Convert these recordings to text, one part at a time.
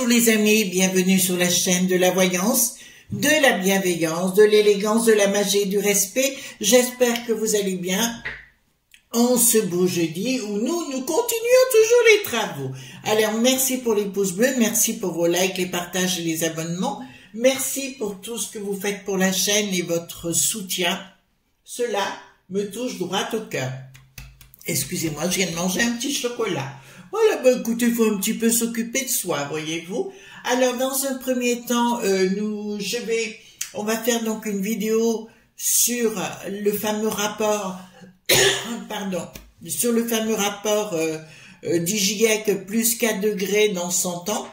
les amis, bienvenue sur la chaîne de la voyance, de la bienveillance, de l'élégance, de la magie et du respect. J'espère que vous allez bien en ce beau jeudi où nous continuons toujours les travaux. Alors merci pour les pouces bleus, merci pour vos likes, les partages et les abonnements. Merci pour tout ce que vous faites pour la chaîne et votre soutien. Cela me touche droit au cœur. Excusez-moi, je viens de manger un petit chocolat. Voilà, bah écoutez, il faut un petit peu s'occuper de soi, voyez-vous. Alors, dans un premier temps, on va faire donc une vidéo sur le fameux rapport, pardon, sur le fameux rapport du GIEC plus 4 degrés dans 100 ans.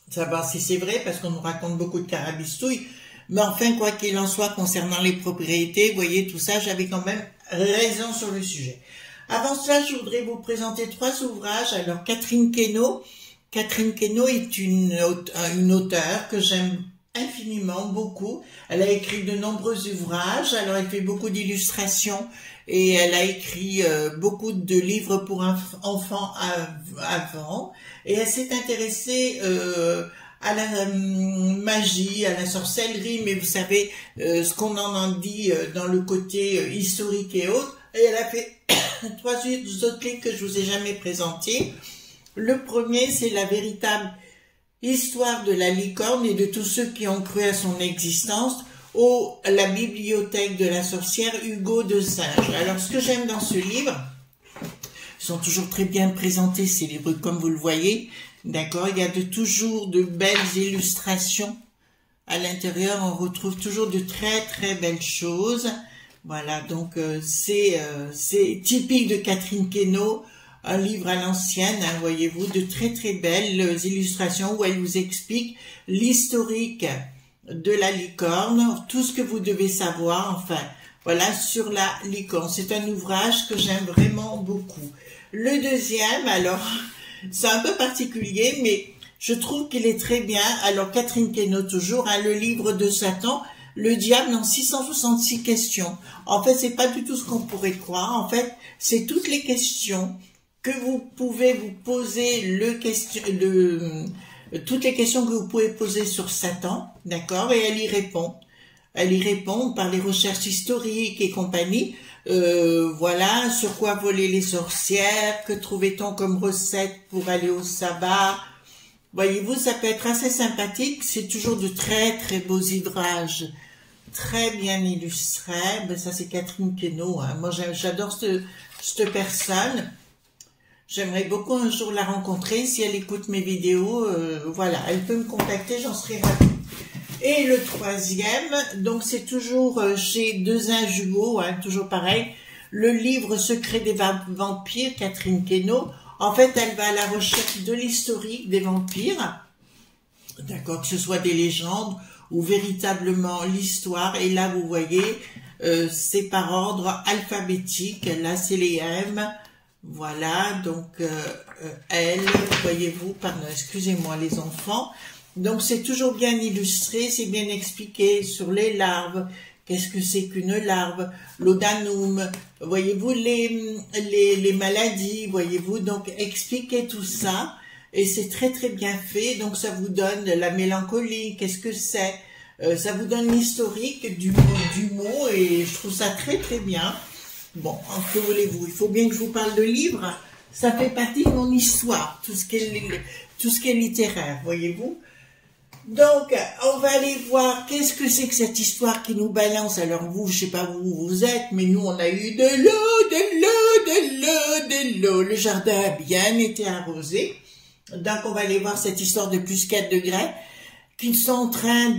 Savoir si c'est vrai, parce qu'on nous raconte beaucoup de carabistouilles. Mais enfin, quoi qu'il en soit, concernant les propriétés, vous voyez, tout ça, j'avais quand même raison sur le sujet. Avant cela, je voudrais vous présenter 3 ouvrages. Alors, Catherine Queneau. Catherine Queneau est une auteure que j'aime infiniment, beaucoup. Elle a écrit de nombreux ouvrages. Alors, elle fait beaucoup d'illustrations et elle a écrit beaucoup de livres pour enfants avant. Et elle s'est intéressée à la magie, à la sorcellerie, mais vous savez ce qu'on en dit dans le côté historique et autres. Et elle a fait 3 autres livres que je vous ai jamais présentés. Le premier, c'est la véritable histoire de la licorne et de tous ceux qui ont cru à son existence, la bibliothèque de la sorcière Hugo de Singe. Alors, ce que j'aime dans ce livre, ils sont toujours très bien présentés, ces livres, comme vous le voyez. D'accord, il y a toujours de belles illustrations. À l'intérieur, on retrouve toujours de très très belles choses. Voilà, donc c'est typique de Catherine Queneau, un livre à l'ancienne, hein, voyez-vous, de très très belles illustrations où elle vous explique l'historique de la licorne, tout ce que vous devez savoir, enfin, voilà, sur la licorne. C'est un ouvrage que j'aime vraiment beaucoup. Le deuxième, alors, c'est un peu particulier, mais je trouve qu'il est très bien. Alors, Catherine Queneau toujours, hein, le livre de Satan, le diable en 666 questions. En fait, c'est pas du tout ce qu'on pourrait croire. En fait, c'est toutes les questions que vous pouvez vous poser, toutes les questions que vous pouvez poser sur Satan, d'accord, et elle y répond. Elle y répond par les recherches historiques et compagnie. Voilà, sur quoi voler les sorcières, que trouvait-on comme recette pour aller au sabbat. Voyez-vous, ça peut être assez sympathique, c'est toujours de très très beaux ouvrages, très bien illustrés. Ben, ça c'est Catherine Queneau, hein. Moi j'adore cette personne. J'aimerais beaucoup un jour la rencontrer, si elle écoute mes vidéos, voilà, elle peut me contacter, j'en serai ravie. Et le troisième, donc c'est toujours chez Dezin Jumeaux, hein, toujours pareil, le livre Secret des vampires, Catherine Queneau. En fait, elle va à la recherche de l'historique des vampires, d'accord, que ce soit des légendes ou véritablement l'histoire. Et là, vous voyez, c'est par ordre alphabétique. Là, c'est les M. Voilà, donc L, voyez-vous, pardon, excusez-moi les enfants. Donc, c'est toujours bien illustré, c'est bien expliqué sur les larves. Qu'est-ce que c'est qu'une larve? L'odanum, voyez-vous, les maladies, voyez-vous, donc expliquez tout ça, et c'est très très bien fait, donc ça vous donne la mélancolie, qu'est-ce que c'est? Ça vous donne l'historique du mot, et je trouve ça très très bien. Bon, que voulez-vous, il faut bien que je vous parle de livres, ça fait partie de mon histoire, tout ce qui est littéraire, voyez-vous. Donc, on va aller voir qu'est-ce que c'est que cette histoire qui nous balance. Alors vous, je sais pas où vous êtes, mais nous, on a eu de l'eau, de l'eau, de l'eau, de l'eau. Le jardin a bien été arrosé. Donc, on va aller voir cette histoire de plus 4 degrés qui sont en train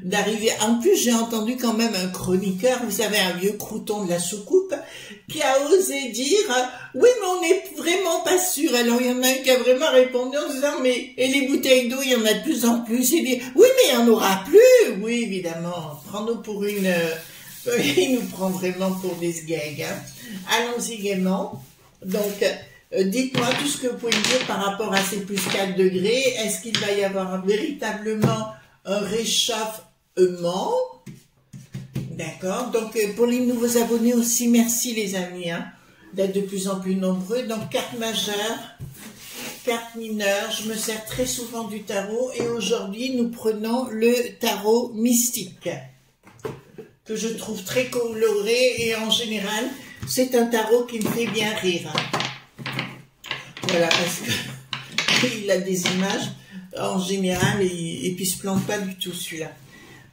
d'arriver. En plus, j'ai entendu quand même un chroniqueur, vous savez, un vieux crouton de la soucoupe, qui a osé dire « Oui, mais on n'est vraiment pas sûr. » Alors, il y en a un qui a vraiment répondu en disant « Mais et les bouteilles d'eau, il y en a de plus en plus. » Il dit « Oui, mais il n'y en aura plus. » Oui, évidemment. Prends-nous pour une... il nous prend vraiment pour des sgags. Hein. Allons-y gaiement. Donc, dites-moi tout ce que vous pouvez me dire par rapport à ces plus 4 degrés. Est-ce qu'il va y avoir véritablement un réchauffement? D'accord. Donc, pour les nouveaux abonnés aussi, merci les amis, hein, d'être de plus en plus nombreux. Donc, carte majeure, cartes mineures. Je me sers très souvent du tarot et aujourd'hui nous prenons le tarot mystique que je trouve très coloré et en général c'est un tarot qui me fait bien rire. Voilà, parce que il a des images en général et puis il se plante pas du tout celui-là.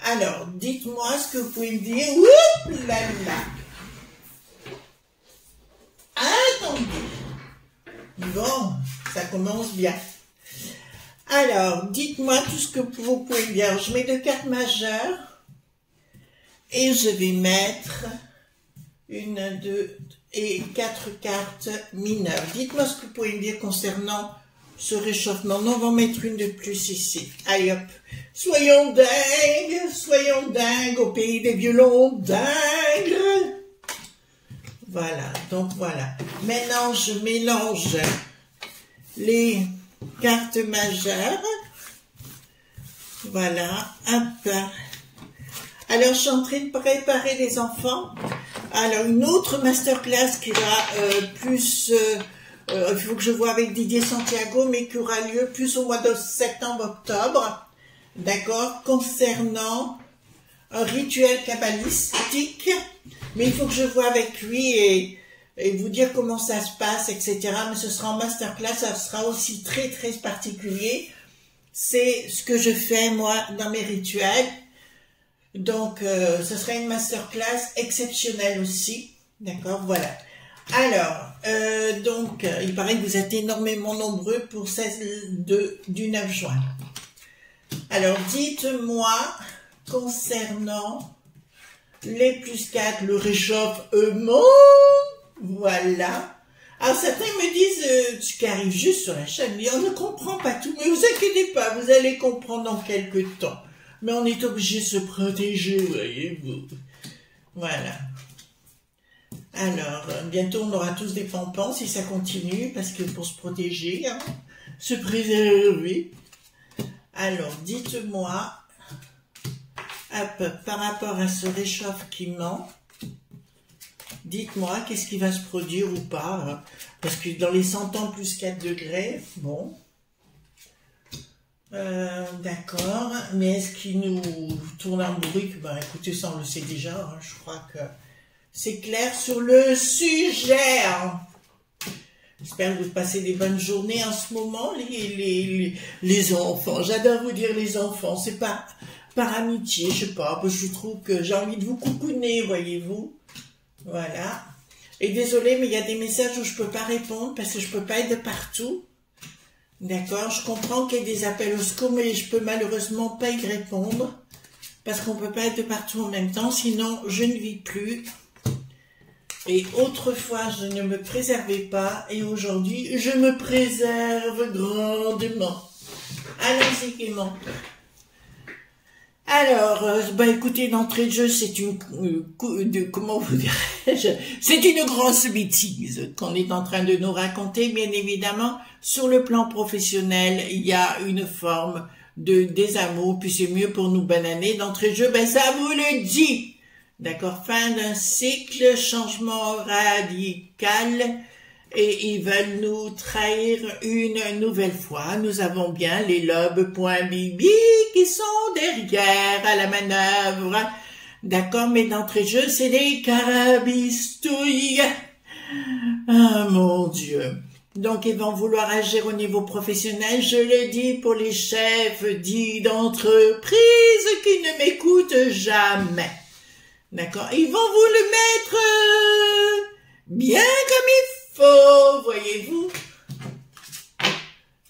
Alors, dites-moi ce que vous pouvez me dire. Oups là là. Attendez. Bon, ça commence bien. Alors, dites-moi tout ce que vous pouvez me dire. Je mets 2 cartes majeures et je vais mettre 1, 2 et 4 cartes mineures. Dites-moi ce que vous pouvez me dire concernant ce réchauffement. Non, on va en mettre une de plus ici. Allez hop. Soyons dingues au pays des violons dingues. Voilà, donc voilà. Maintenant, je mélange les cartes majeures. Voilà, hop. Alors, je suis en train de préparer les enfants. Alors, une autre masterclass qui va plus... il faut que je vois avec Didier Santiago, mais qui aura lieu plus au mois de septembre-octobre. D'accord, concernant un rituel kabbalistique, mais il faut que je vois avec lui et vous dire comment ça se passe, etc. Mais ce sera en masterclass, ça sera aussi très très particulier. C'est ce que je fais moi dans mes rituels. Donc, ce sera une masterclass exceptionnelle aussi. D'accord, voilà. Alors, donc, il paraît que vous êtes énormément nombreux pour celle du 9 juin. Alors, dites-moi, concernant les +4, le réchauffement, voilà. Alors, certains me disent, ce qui arrive juste sur la chaîne, on ne comprend pas tout, mais vous inquiétez pas, vous allez comprendre dans quelques temps. Mais on est obligé de se protéger, voyez-vous. Voilà. Alors, bientôt on aura tous des pampans si ça continue, parce que pour se protéger, hein, se préserver. Alors, dites-moi, par rapport à ce réchauffement, dites-moi qu'est-ce qui va se produire ou pas, hein, parce que dans les 100 ans +4 degrés, bon, d'accord, mais est-ce qu'il nous tourne en bruit? Ben, écoutez, ça on le sait déjà, hein, je crois que c'est clair sur le sujet. Hein. J'espère que vous passez des bonnes journées en ce moment, les enfants. J'adore vous dire les enfants. C'est pas par amitié, je sais pas. Je trouve que j'ai envie de vous coucouner, voyez-vous. Voilà. Et désolé, mais il y a des messages où je peux pas répondre parce que je peux pas être de partout. D'accord. Je comprends qu'il y ait des appels au secours, mais je peux malheureusement pas y répondre parce qu'on peut pas être de partout en même temps. Sinon, je ne vis plus. Et autrefois, je ne me préservais pas, et aujourd'hui, je me préserve grandement. Allons-y, Clément. Alors, bah écoutez, d'entrée de jeu, c'est une... comment vous dirais-je? C'est une grosse bêtise qu'on est en train de nous raconter, bien évidemment. Sur le plan professionnel, il y a une forme de désamour, puis c'est mieux pour nous bananer. D'entrée de jeu, ben ça vous le dit. D'accord, fin d'un cycle, changement radical, et ils veulent nous trahir une nouvelle fois. Nous avons bien les lobes.bibi qui sont derrière à la manœuvre. D'accord, mais d'entrée de jeu, c'est des carabistouilles. Ah, mon Dieu. Donc, ils vont vouloir agir au niveau professionnel. Je le dis pour les chefs dits d'entreprise qui ne m'écoutent jamais. D'accord, ils vont vous le mettre bien comme il faut, voyez-vous.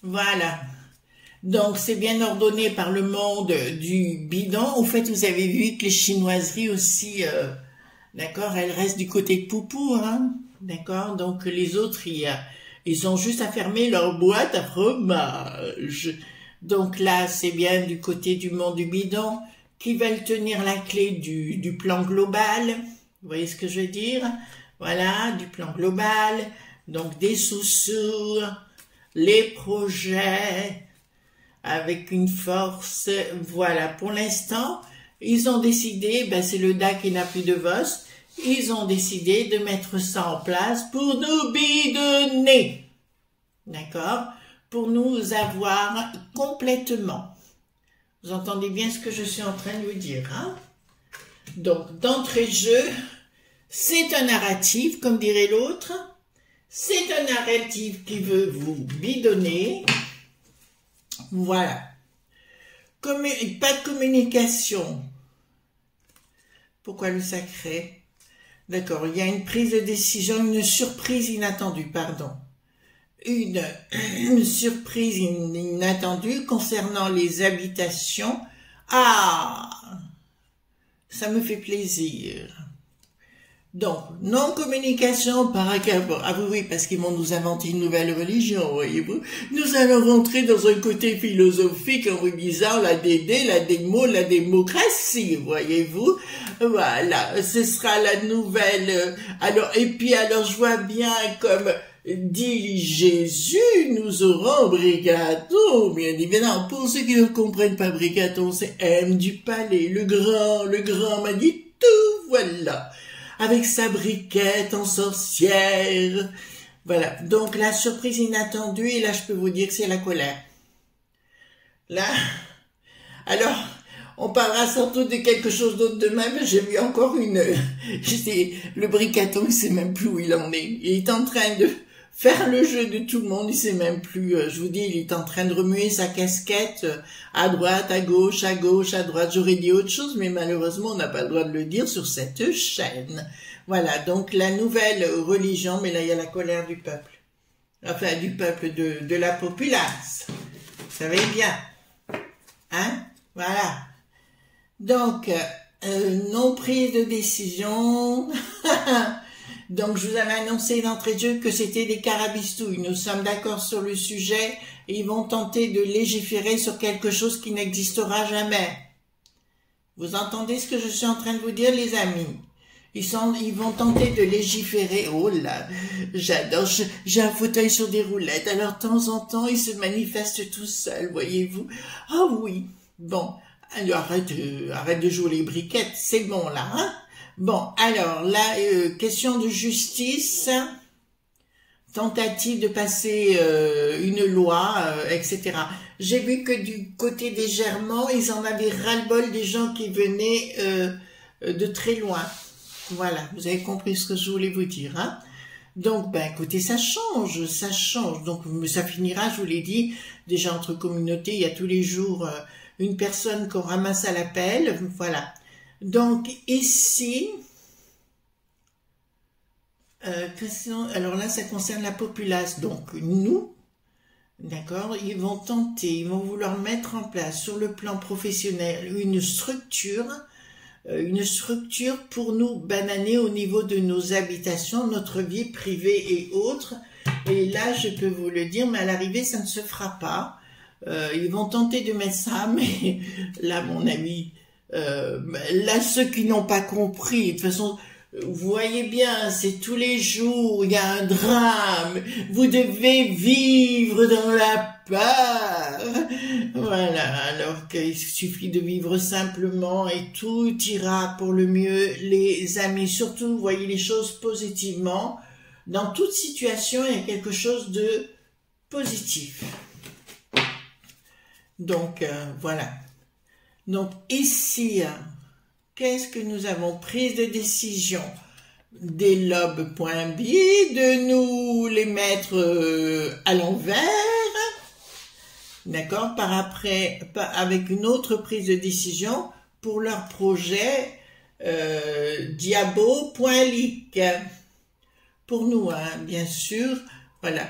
Voilà. Donc, c'est bien ordonné par le monde du bidon. Au fait, vous avez vu que les chinoiseries aussi, d'accord, elles restent du côté de Poupou, hein. D'accord, donc les autres, ils ont juste à fermer leur boîte à fromage. Donc là, c'est bien du côté du monde du bidon, qui veulent tenir la clé du plan global. Vous voyez ce que je veux dire? Voilà, du plan global, donc des sous-sous, les projets, avec une force. Voilà, pour l'instant, ils ont décidé, ben c'est le DA qui n'a plus de VOS, ils ont décidé de mettre ça en place pour nous bidonner. D'accord? pour nous avoir complètement. Vous entendez bien ce que je suis en train de vous dire, hein? Donc, d'entrée de jeu, c'est un narratif, comme dirait l'autre. C'est un narratif qui veut vous bidonner. Voilà. Pas de communication. Pourquoi le sacré? D'accord, il y a une prise de décision, une surprise inattendue, pardon. Une surprise inattendue concernant les habitations. Ah, ça me fait plaisir. Donc, non-communication par accord. Ah oui, parce qu'ils vont nous inventer une nouvelle religion, voyez-vous. Nous allons rentrer dans un côté philosophique en vous disant la DD, la démo, la démocratie, voyez-vous. Voilà, ce sera la nouvelle. Alors, et puis alors, je vois bien comme dit Jésus, nous aurons Brigaton, bien évidemment. Pour ceux qui ne comprennent pas Brigaton, c'est M du palais, le grand m'a dit tout, voilà. Avec sa briquette en sorcière. Voilà, donc la surprise inattendue, et là je peux vous dire que c'est la colère. Là, alors, on parlera sans doute de quelque chose d'autre demain, mais j'ai vu encore le briqueton, il sait même plus où il en est. Il est en train de faire le jeu de tout le monde, il sait même plus, je vous dis, il est en train de remuer sa casquette à droite, à gauche, à droite. J'aurais dit autre chose, mais malheureusement, on n'a pas le droit de le dire sur cette chaîne. Voilà, donc la nouvelle religion, mais là, il y a la colère du peuple. Enfin, du peuple, de la populace. Vous savez bien. Hein? Voilà. Donc, non prise de décision. Donc, je vous avais annoncé d'entrée de jeu que c'était des carabistouilles. Nous sommes d'accord sur le sujet et ils vont tenter de légiférer sur quelque chose qui n'existera jamais. Vous entendez ce que je suis en train de vous dire, les amis? Ils vont tenter de légiférer. Oh là, j'adore. J'ai un fauteuil sur des roulettes. Alors, de temps en temps, il se manifeste tout seul, voyez-vous. Ah oui. Bon, alors arrête de jouer les briquettes. C'est bon, là, hein? Bon, alors, là, question de justice, tentative de passer une loi, etc. J'ai vu que du côté des Germans, ils en avaient ras-le-bol des gens qui venaient de très loin. Voilà, vous avez compris ce que je voulais vous dire, hein? Donc, ben, écoutez, ça change. Donc, ça finira, je vous l'ai dit, déjà entre communautés, il y a tous les jours une personne qu'on ramasse à l'appel, voilà. Donc, ici, alors là, ça concerne la populace. Donc, nous, d'accord, ils vont vouloir mettre en place sur le plan professionnel une structure pour nous bananer au niveau de nos habitations, notre vie privée et autres. Et là, je peux vous le dire, mais à l'arrivée, ça ne se fera pas. Ils vont tenter de mettre ça, mais là, mon ami, là, ceux qui n'ont pas compris, de toute façon, vous voyez bien, c'est tous les jours, il y a un drame, vous devez vivre dans la peur. Voilà, alors qu'il suffit de vivre simplement et tout ira pour le mieux, les amis. Surtout, voyez les choses positivement. Dans toute situation, il y a quelque chose de positif. Donc, voilà. Donc, ici, qu'est-ce que nous avons? Prise de décision des lobes.bi, de nous les mettre à l'envers, d'accord, avec une autre prise de décision pour leur projet diabo.lic. Pour nous, hein, bien sûr, voilà.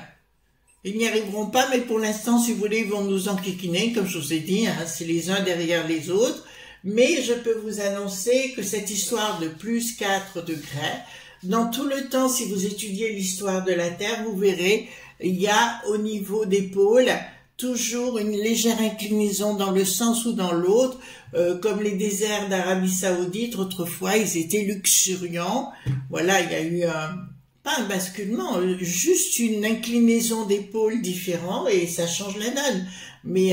Ils n'y arriveront pas, mais pour l'instant, si vous voulez, ils vont nous enquiquiner, comme je vous ai dit, hein, c'est les uns derrière les autres. Mais je peux vous annoncer que cette histoire de plus 4 degrés, dans tout le temps, si vous étudiez l'histoire de la Terre, vous verrez, il y a au niveau des pôles toujours une légère inclinaison dans le sens ou dans l'autre, comme les déserts d'Arabie Saoudite, autrefois, ils étaient luxuriants. Voilà, il y a eu pas un basculement, juste une inclinaison des pôles différents et ça change la donne. Mais il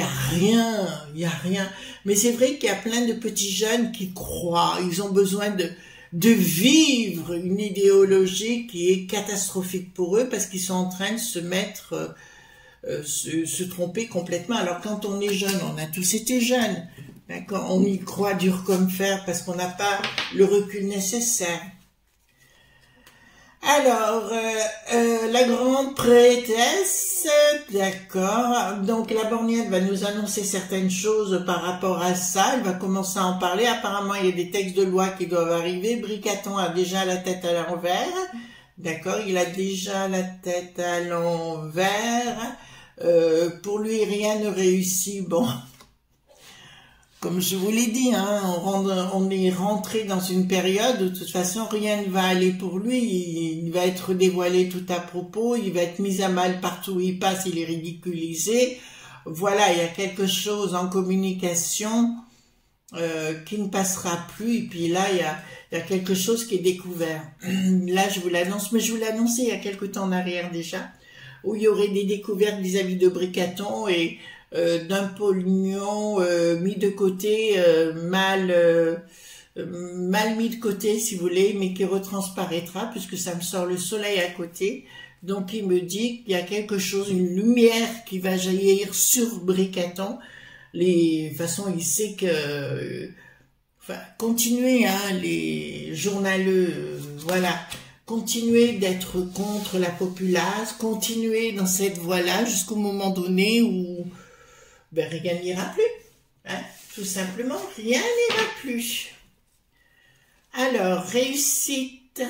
y a rien. Mais c'est vrai qu'il y a plein de petits jeunes qui croient, ils ont besoin de vivre une idéologie qui est catastrophique pour eux parce qu'ils sont en train de se mettre se tromper complètement. Alors quand on est jeune, on a tous été jeunes, d'accord, on y croit dur comme fer parce qu'on n'a pas le recul nécessaire. Alors, la grande prêtresse, d'accord, donc la borgnesse va nous annoncer certaines choses par rapport à ça, elle va commencer à en parler, apparemment il y a des textes de loi qui doivent arriver, Bricaton a déjà la tête à l'envers, d'accord, il a déjà la tête à l'envers, pour lui rien ne réussit, bon... Comme je vous l'ai dit, hein, on est rentré dans une période où de toute façon rien ne va aller pour lui, il va être dévoilé tout à propos, il va être mis à mal partout où il passe, il est ridiculisé. Voilà, il y a quelque chose en communication qui ne passera plus, et puis là il y a quelque chose qui est découvert. Là je vous l'annonce, mais je vous l'ai annoncé il y a quelque temps en arrière déjà, où il y aurait des découvertes vis-à-vis de Bricaton et d'un pognon mis de côté, mal mis de côté si vous voulez, mais qui retransparaîtra puisque ça me sort le soleil à côté. Donc il me dit qu'il y a quelque chose, une lumière qui va jaillir sur Bricaton. De toute façon, il sait que... enfin, continuez, hein, les journaleux, voilà. Continuez d'être contre la populace, continuez dans cette voie-là jusqu'au moment donné où... ben, rien n'ira plus, hein, tout simplement, rien n'ira plus. Alors, réussite.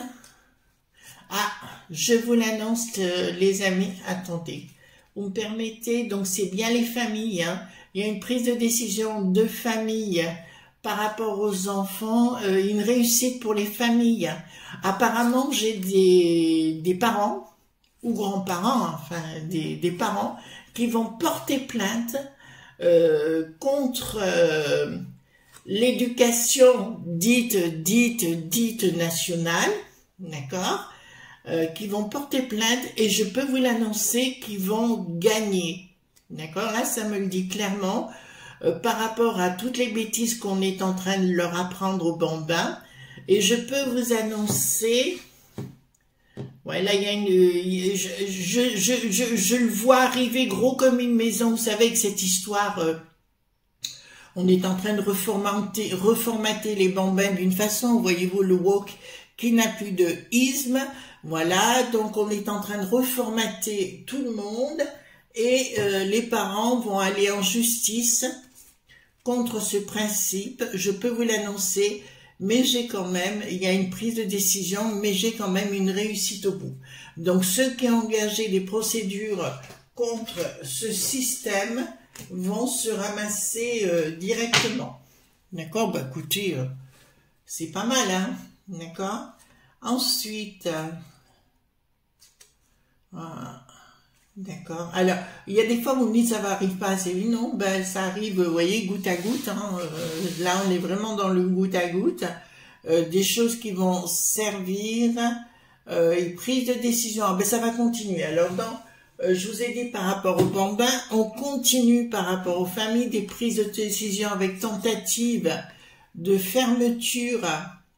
Ah, je vous l'annonce, les amis, attendez. Vous me permettez, donc c'est bien les familles, hein. Il y a une prise de décision de famille par rapport aux enfants, une réussite pour les familles. Apparemment, j'ai des parents, ou grands-parents, enfin, des parents, qui vont porter plainte contre l'éducation dite nationale, d'accord, qui vont porter plainte et je peux vous l'annoncer qu'ils vont gagner, d'accord, là ça me le dit clairement, par rapport à toutes les bêtises qu'on est en train de leur apprendre aux bambins, et je peux vous annoncer... Ouais, là, il y a une... Je le vois arriver gros comme une maison. Vous savez que cette histoire, on est en train de reformater les bambins d'une façon, voyez-vous, le woke qui n'a plus de isme. Voilà, donc on est en train de reformater tout le monde et les parents vont aller en justice contre ce principe. Je peux vous l'annoncer. Mais j'ai quand même, il y a une prise de décision, mais j'ai quand même une réussite au bout. Donc ceux qui ont engagé des procédures contre ce système vont se ramasser directement. D'accord? Bah écoutez, c'est pas mal, hein? D'accord? Ensuite, d'accord. Alors, il y a des fois où vous me dites ça va arrive pas assez vite. Non, ben ça arrive, vous voyez, goutte à goutte. Hein, là, on est vraiment dans le goutte à goutte. Des choses qui vont servir, une prise de décision. Ah, ben ça va continuer. Alors, je vous ai dit par rapport aux bambins, on continue par rapport aux familles des prises de décision avec tentative de fermeture,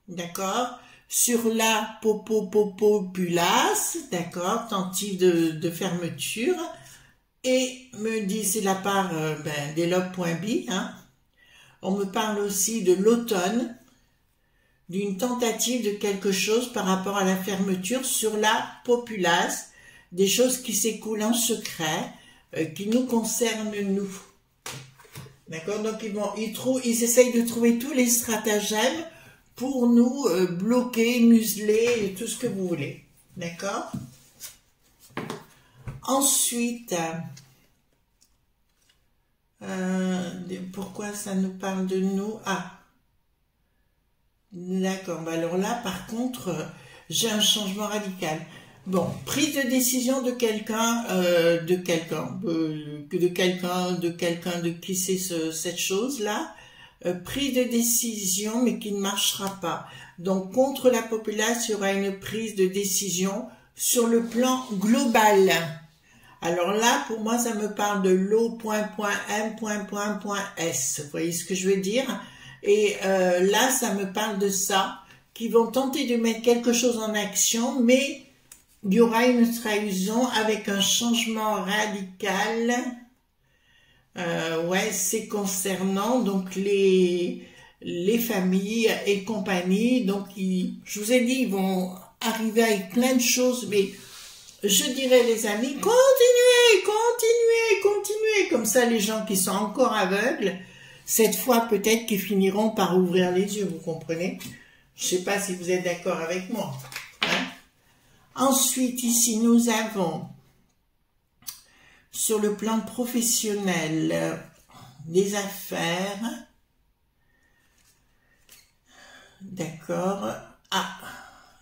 d'accord, sur la populace, d'accord, tentative de fermeture, et me dit, c'est la part d'Elope.bi, hein. On me parle aussi de l'automne, d'une tentative de quelque chose par rapport à la fermeture sur la populace, des choses qui s'écoulent en secret, qui nous concernent nous. D'accord, donc ils essayent de trouver tous les stratagèmes pour nous bloquer, museler, tout ce que vous voulez. D'accord? Ensuite, pourquoi ça nous parle de nous? Ah, d'accord. Bah alors là, par contre, j'ai un changement radical. Bon, prise de décision de quelqu'un, de qui c'est cette chose-là. Prise de décision, mais qui ne marchera pas. Donc, contre la populace, il y aura une prise de décision sur le plan global. Alors là, pour moi, ça me parle de l'O.M.S. Vous voyez ce que je veux dire? Et là, ça me parle de ça, qui vont tenter de mettre quelque chose en action, mais il y aura une trahison avec un changement radical. Ouais, c'est concernant donc les familles et compagnie. Donc, je vous ai dit, ils vont arriver avec plein de choses, mais je dirais, les amis, continuez, continuez, continuez. Comme ça, les gens qui sont encore aveugles, cette fois, peut-être qu'ils finiront par ouvrir les yeux, vous comprenez? Je ne sais pas si vous êtes d'accord avec moi. Hein? Ensuite, ici, nous avons, sur le plan professionnel, des affaires. D'accord. Ah,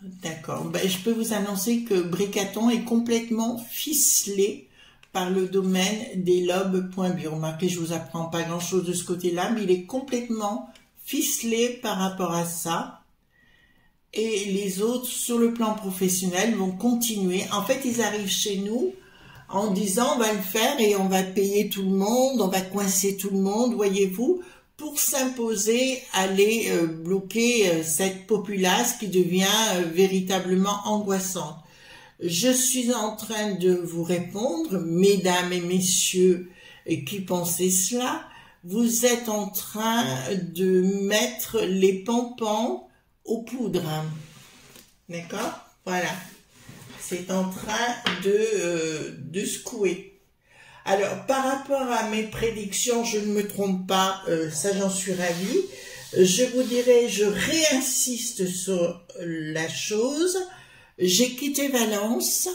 d'accord. Ben, je peux vous annoncer que Bricaton est complètement ficelé par le domaine des lobes.bu. Remarquez, je vous apprends pas grand-chose de ce côté-là, mais il est complètement ficelé par rapport à ça. Et les autres, sur le plan professionnel, vont continuer. En fait, ils arrivent chez nous en disant, on va le faire et on va payer tout le monde, on va coincer tout le monde, voyez-vous, pour s'imposer, aller bloquer cette populace qui devient véritablement angoissante. Je suis en train de vous répondre, mesdames et messieurs qui pensez cela, vous êtes en train de mettre les pompons aux poudres. D'accord? Voilà. C'est en train de secouer. Alors, par rapport à mes prédictions, je ne me trompe pas, ça j'en suis ravie. Je vous dirais, je réinsiste sur la chose. J'ai quitté Valence,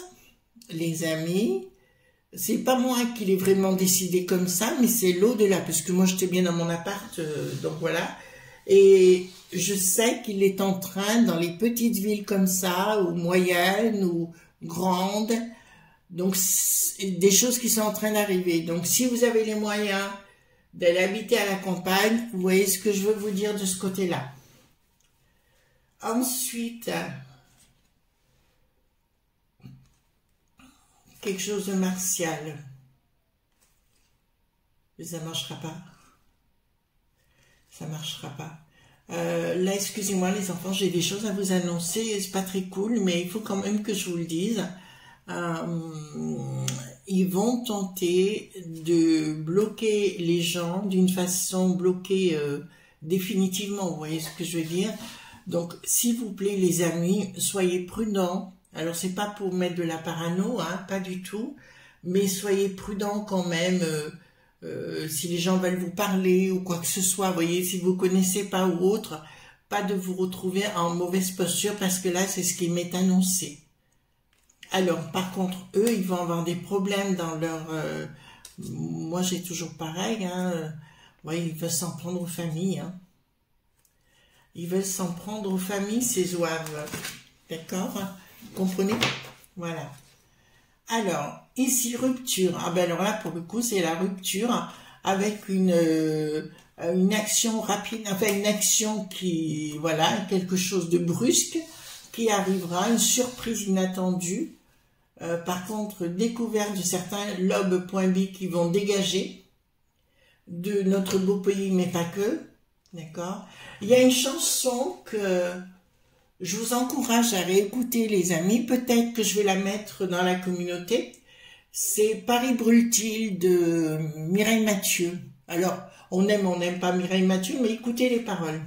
les amis. C'est pas moi qui l'ai vraiment décidé comme ça, mais c'est l'au-delà, parce que moi j'étais bien dans mon appart, donc voilà. Et je sais qu'il est en train, dans les petites villes comme ça, ou moyennes, ou grandes, donc des choses qui sont en train d'arriver. Donc si vous avez les moyens d'aller habiter à la campagne, vous voyez ce que je veux vous dire de ce côté-là. Ensuite, quelque chose de martial. Mais ça ne marchera pas. Ça ne marchera pas. Là, excusez-moi les enfants, j'ai des choses à vous annoncer. C'est pas très cool, mais il faut quand même que je vous le dise. Ils vont tenter de bloquer les gens d'une façon bloquée définitivement. Vous voyez ce que je veux dire? Donc, s'il vous plaît, les amis, soyez prudents. Alors, c'est pas pour mettre de la parano, hein, pas du tout, mais soyez prudents quand même. Si les gens veulent vous parler ou quoi que ce soit, vous voyez, si vous connaissez pas ou autre, pas de vous retrouver en mauvaise posture parce que là, c'est ce qui m'est annoncé. Alors, par contre, eux, ils vont avoir des problèmes dans leur... moi, j'ai toujours pareil, hein. Ouais, ils veulent s'en prendre aux familles, hein. Ils veulent s'en prendre aux familles, ces zouaves. D'accord? Vous comprenez? Voilà. Alors, ici, rupture. Ah ben alors là, pour le coup, c'est la rupture avec une action rapide, enfin une action qui, voilà, quelque chose de brusque qui arrivera, une surprise inattendue. Par contre, découverte de certains lobes.bi qui vont dégager de notre beau pays, mais pas que. D'accord? Il y a une chanson que... je vous encourage à réécouter, les amis. Peut-être que je vais la mettre dans la communauté. C'est Paris brûle-t-il de Mireille Mathieu. Alors, on n'aime pas Mireille Mathieu, mais écoutez les paroles.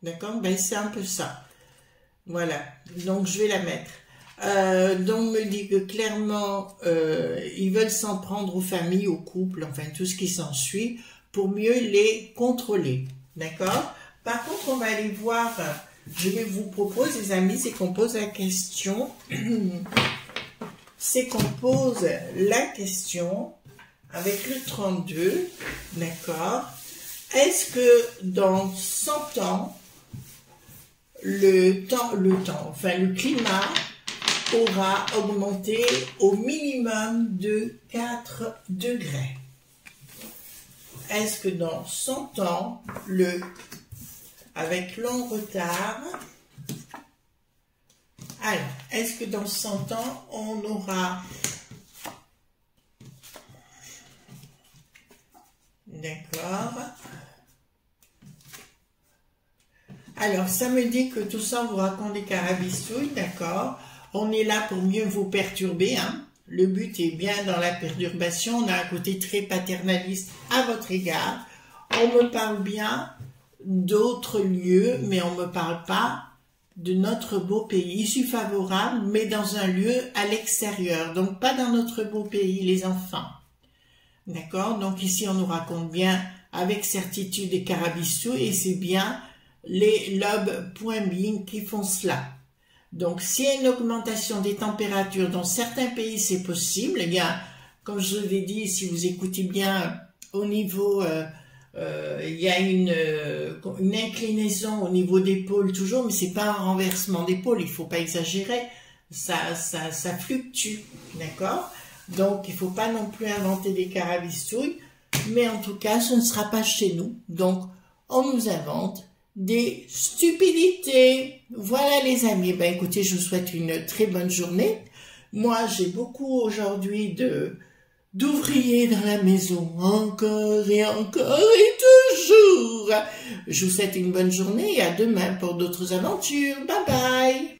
D'accord? Ben, c'est un peu ça. Voilà. Donc, je vais la mettre. Donc, on me dit que clairement, ils veulent s'en prendre aux familles, aux couples, enfin, tout ce qui s'ensuit, pour mieux les contrôler. D'accord? Par contre, on va aller voir... je vais vous proposer, les amis, c'est qu'on pose la question, c'est qu'on pose la question avec le 32, d'accord? Est-ce que dans 100 ans, le climat aura augmenté au minimum de 4 degrés? Est-ce que dans 100 ans, avec long retard. Alors, est-ce que dans 100 ans, on aura... D'accord. Alors, ça me dit que tout ça, on vous raconte des carabistouilles, d'accord. on est là pour mieux vous perturber, hein. Le but est bien dans la perturbation. On a un côté très paternaliste à votre égard. On me parle bien d'autres lieux, mais on me parle pas de notre beau pays. Je suis favorable, mais dans un lieu à l'extérieur. Donc, pas dans notre beau pays, les enfants. D'accord? Donc, ici, on nous raconte bien avec certitude des carabistous, et c'est bien les lobes point bing qui font cela. Donc, s'il y a une augmentation des températures dans certains pays, c'est possible. Eh bien, comme je vous l'ai dit, si vous écoutez bien, au niveau, il y a une inclinaison au niveau des pôles toujours, mais c'est pas un renversement des pôles. Il faut pas exagérer. Ça fluctue, d'accord? Donc, il faut pas non plus inventer des carabistouilles. Mais en tout cas, ce ne sera pas chez nous. Donc, on nous invente des stupidités. Voilà les amis. Ben écoutez, je vous souhaite une très bonne journée. Moi, j'ai beaucoup aujourd'hui d'ouvriers dans la maison. Encore et toujours. Je vous souhaite une bonne journée et à demain pour d'autres aventures. Bye bye.